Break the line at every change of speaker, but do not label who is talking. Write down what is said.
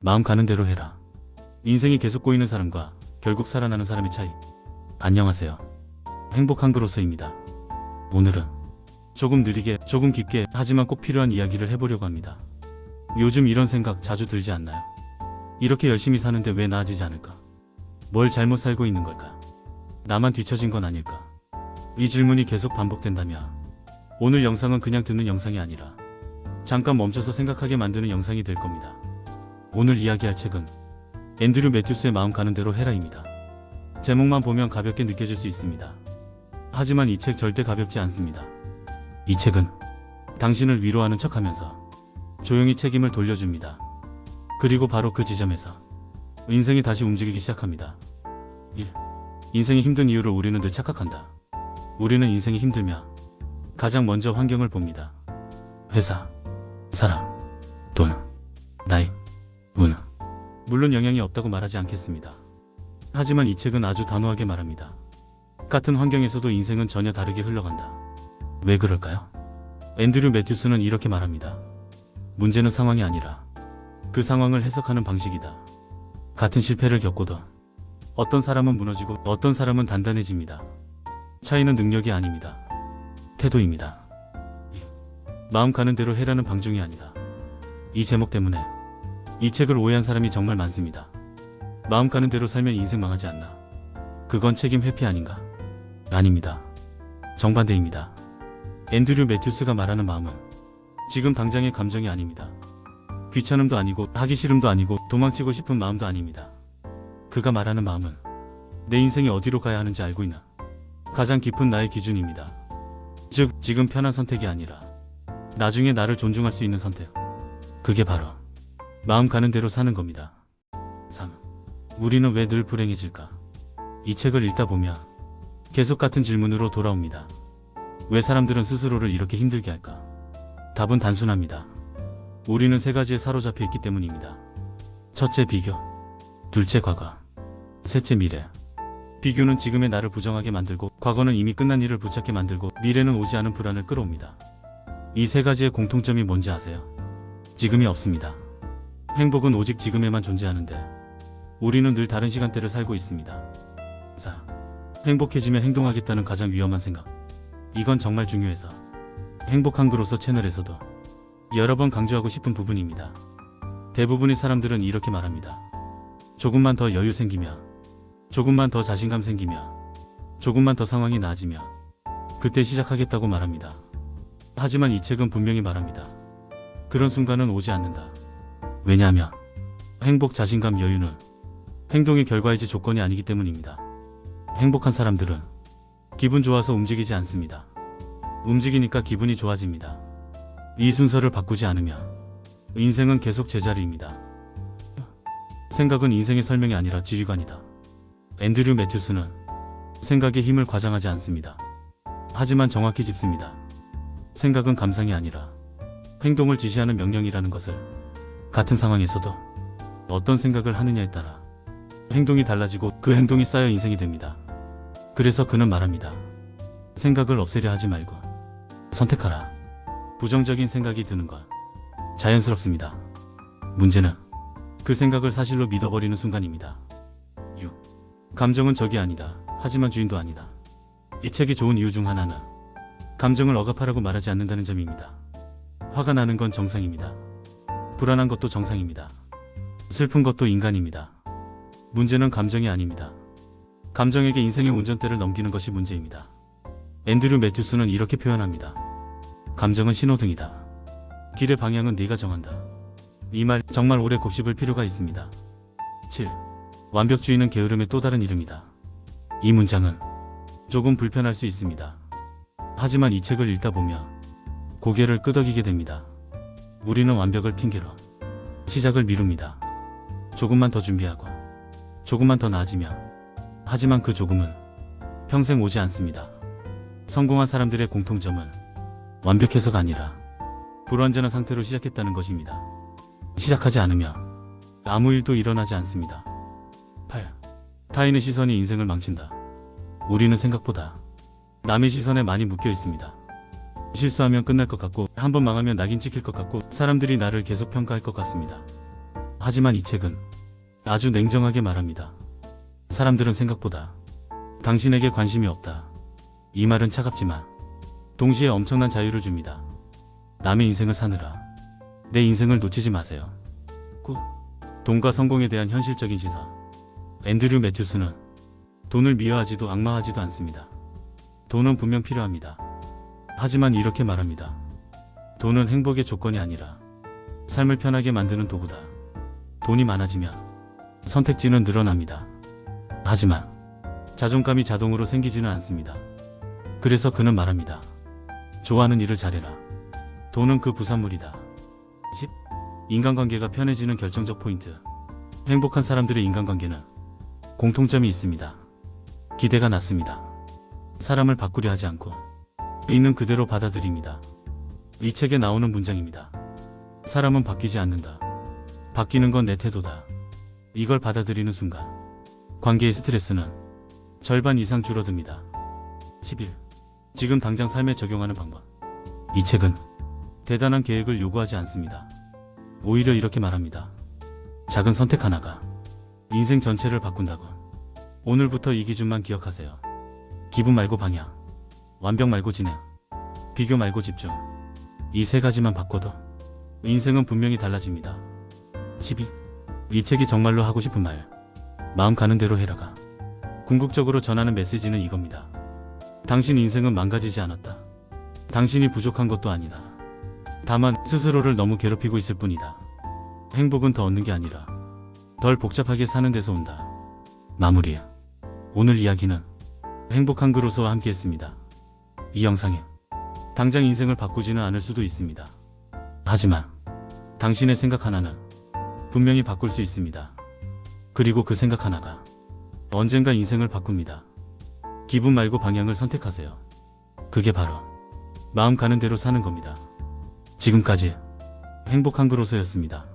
마음 가는 대로 해라. 인생이 계속 꼬이는 사람과 결국 살아나는 사람의 차이. 안녕하세요. 행복한 그로서입니다. 오늘은 조금 느리게, 조금 깊게, 하지만 꼭 필요한 이야기를 해보려고 합니다. 요즘 이런 생각 자주 들지 않나요? 이렇게 열심히 사는데 왜 나아지지 않을까? 뭘 잘못 살고 있는 걸까? 나만 뒤처진 건 아닐까? 이 질문이 계속 반복된다면 오늘 영상은 그냥 듣는 영상이 아니라 잠깐 멈춰서 생각하게 만드는 영상이 될 겁니다. 오늘 이야기할 책은 앤드류 매튜스의 마음 가는 대로 해라입니다. 제목만 보면 가볍게 느껴질 수 있습니다. 하지만 이 책 절대 가볍지 않습니다. 이 책은 당신을 위로하는 척하면서 조용히 책임을 돌려줍니다. 그리고 바로 그 지점에서 인생이 다시 움직이기 시작합니다. 1. 인생이 힘든 이유를 우리는 늘 착각한다. 우리는 인생이 힘들며 가장 먼저 환경을 봅니다. 회사, 사람, 돈, 나이, 운. 물론 영향이 없다고 말하지 않겠습니다. 하지만 이 책은 아주 단호하게 말합니다. 같은 환경에서도 인생은 전혀 다르게 흘러간다. 왜 그럴까요? 앤드류 매튜스는 이렇게 말합니다. 문제는 상황이 아니라 그 상황을 해석하는 방식이다. 같은 실패를 겪고도 어떤 사람은 무너지고 어떤 사람은 단단해집니다. 차이는 능력이 아닙니다. 태도입니다. 마음 가는 대로 해라는 방종이 아니다. 이 제목 때문에 이 책을 오해한 사람이 정말 많습니다. 마음 가는 대로 살면 인생 망하지 않나? 그건 책임 회피 아닌가? 아닙니다. 정반대입니다. 앤드류 매튜스가 말하는 마음은 지금 당장의 감정이 아닙니다. 귀찮음도 아니고 하기 싫음도 아니고 도망치고 싶은 마음도 아닙니다. 그가 말하는 마음은 내 인생이 어디로 가야 하는지 알고 있나? 가장 깊은 나의 기준입니다. 즉 지금 편한 선택이 아니라 나중에 나를 존중할 수 있는 선택. 그게 바로 마음 가는 대로 사는 겁니다. 3. 우리는 왜 늘 불행해질까? 이 책을 읽다 보면 계속 같은 질문으로 돌아옵니다. 왜 사람들은 스스로를 이렇게 힘들게 할까? 답은 단순합니다. 우리는 세 가지에 사로잡혀 있기 때문입니다. 첫째 비교, 둘째 과거, 셋째 미래. 비교는 지금의 나를 부정하게 만들고 과거는 이미 끝난 일을 붙잡게 만들고 미래는 오지 않은 불안을 끌어옵니다. 이 세 가지의 공통점이 뭔지 아세요? 지금이 없습니다. 행복은 오직 지금에만 존재하는데 우리는 늘 다른 시간대를 살고 있습니다. 4. 행복해지면 행동하겠다는 가장 위험한 생각. 이건 정말 중요해서 행복한 그로서 채널에서도 여러 번 강조하고 싶은 부분입니다. 대부분의 사람들은 이렇게 말합니다. 조금만 더 여유 생기며, 조금만 더 자신감 생기며, 조금만 더 상황이 나아지며 그때 시작하겠다고 말합니다. 하지만 이 책은 분명히 말합니다. 그런 순간은 오지 않는다. 왜냐하면 행복, 자신감, 여유는 행동의 결과이지 조건이 아니기 때문입니다. 행복한 사람들은 기분 좋아서 움직이지 않습니다. 움직이니까 기분이 좋아집니다. 이 순서를 바꾸지 않으면 인생은 계속 제자리입니다. 생각은 인생의 설명이 아니라 지휘관이다. 앤드류 매튜스는 생각의 힘을 과장하지 않습니다. 하지만 정확히 짚습니다. 생각은 감상이 아니라 행동을 지시하는 명령이라는 것을. 같은 상황에서도 어떤 생각을 하느냐에 따라 행동이 달라지고 그 행동이 쌓여 인생이 됩니다. 그래서 그는 말합니다. 생각을 없애려 하지 말고 선택하라. 부정적인 생각이 드는 건 자연스럽습니다. 문제는 그 생각을 사실로 믿어버리는 순간입니다. 6. 감정은 적이 아니다. 하지만 주인도 아니다. 이 책이 좋은 이유 중 하나는 감정을 억압하라고 말하지 않는다는 점입니다. 화가 나는 건 정상입니다. 불안한 것도 정상입니다. 슬픈 것도 인간입니다. 문제는 감정이 아닙니다. 감정에게 인생의 운전대를 넘기는 것이 문제입니다. 앤드류 매튜스는 이렇게 표현합니다. 감정은 신호등이다. 길의 방향은 네가 정한다. 이 말 정말 오래 곱씹을 필요가 있습니다. 7. 완벽주의는 게으름의 또 다른 이름이다. 이 문장은 조금 불편할 수 있습니다. 하지만 이 책을 읽다 보면 고개를 끄덕이게 됩니다. 우리는 완벽을 핑계로 시작을 미룹니다. 조금만 더 준비하고 조금만 더 나아지면. 하지만 그 조금은 평생 오지 않습니다. 성공한 사람들의 공통점은 완벽해서가 아니라 불완전한 상태로 시작했다는 것입니다. 시작하지 않으면 아무 일도 일어나지 않습니다. 8. 타인의 시선이 인생을 망친다. 우리는 생각보다 남의 시선에 많이 묶여 있습니다. 실수하면 끝날 것 같고 한번 망하면 낙인 찍힐 것 같고 사람들이 나를 계속 평가할 것 같습니다. 하지만 이 책은 아주 냉정하게 말합니다. 사람들은 생각보다 당신에게 관심이 없다. 이 말은 차갑지만 동시에 엄청난 자유를 줍니다. 남의 인생을 사느라 내 인생을 놓치지 마세요. 9. 돈과 성공에 대한 현실적인 시사. 앤드류 매튜스는 돈을 미워하지도 악마하지도 않습니다. 돈은 분명 필요합니다. 하지만 이렇게 말합니다. 돈은 행복의 조건이 아니라 삶을 편하게 만드는 도구다. 돈이 많아지면 선택지는 늘어납니다. 하지만 자존감이 자동으로 생기지는 않습니다. 그래서 그는 말합니다. 좋아하는 일을 잘해라. 돈은 그 부산물이다. 10. 인간관계가 편해지는 결정적 포인트. 행복한 사람들의 인간관계는 공통점이 있습니다. 기대가 낮습니다. 사람을 바꾸려 하지 않고 있는 그대로 받아들입니다. 이 책에 나오는 문장입니다. 사람은 바뀌지 않는다. 바뀌는 건 내 태도다. 이걸 받아들이는 순간 관계의 스트레스는 절반 이상 줄어듭니다. 11. 지금 당장 삶에 적용하는 방법. 이 책은 대단한 계획을 요구하지 않습니다. 오히려 이렇게 말합니다. 작은 선택 하나가 인생 전체를 바꾼다고. 오늘부터 이 기준만 기억하세요. 기분 말고 방향, 완벽 말고 진행, 비교 말고 집중. 이 세 가지만 바꿔도 인생은 분명히 달라집니다. 12. 이 책이 정말로 하고 싶은 말, 마음 가는 대로 해라가 궁극적으로 전하는 메시지는 이겁니다. 당신 인생은 망가지지 않았다. 당신이 부족한 것도 아니다. 다만 스스로를 너무 괴롭히고 있을 뿐이다. 행복은 더 얻는 게 아니라 덜 복잡하게 사는 데서 온다. 마무리. 오늘 이야기는 행복한 그로서와 함께 했습니다. 이 영상에 당장 인생을 바꾸지는 않을 수도 있습니다. 하지만 당신의 생각 하나는 분명히 바꿀 수 있습니다. 그리고 그 생각 하나가 언젠가 인생을 바꿉니다. 기분 말고 방향을 선택하세요. 그게 바로 마음 가는 대로 사는 겁니다. 지금까지 행복한 그로서였습니다.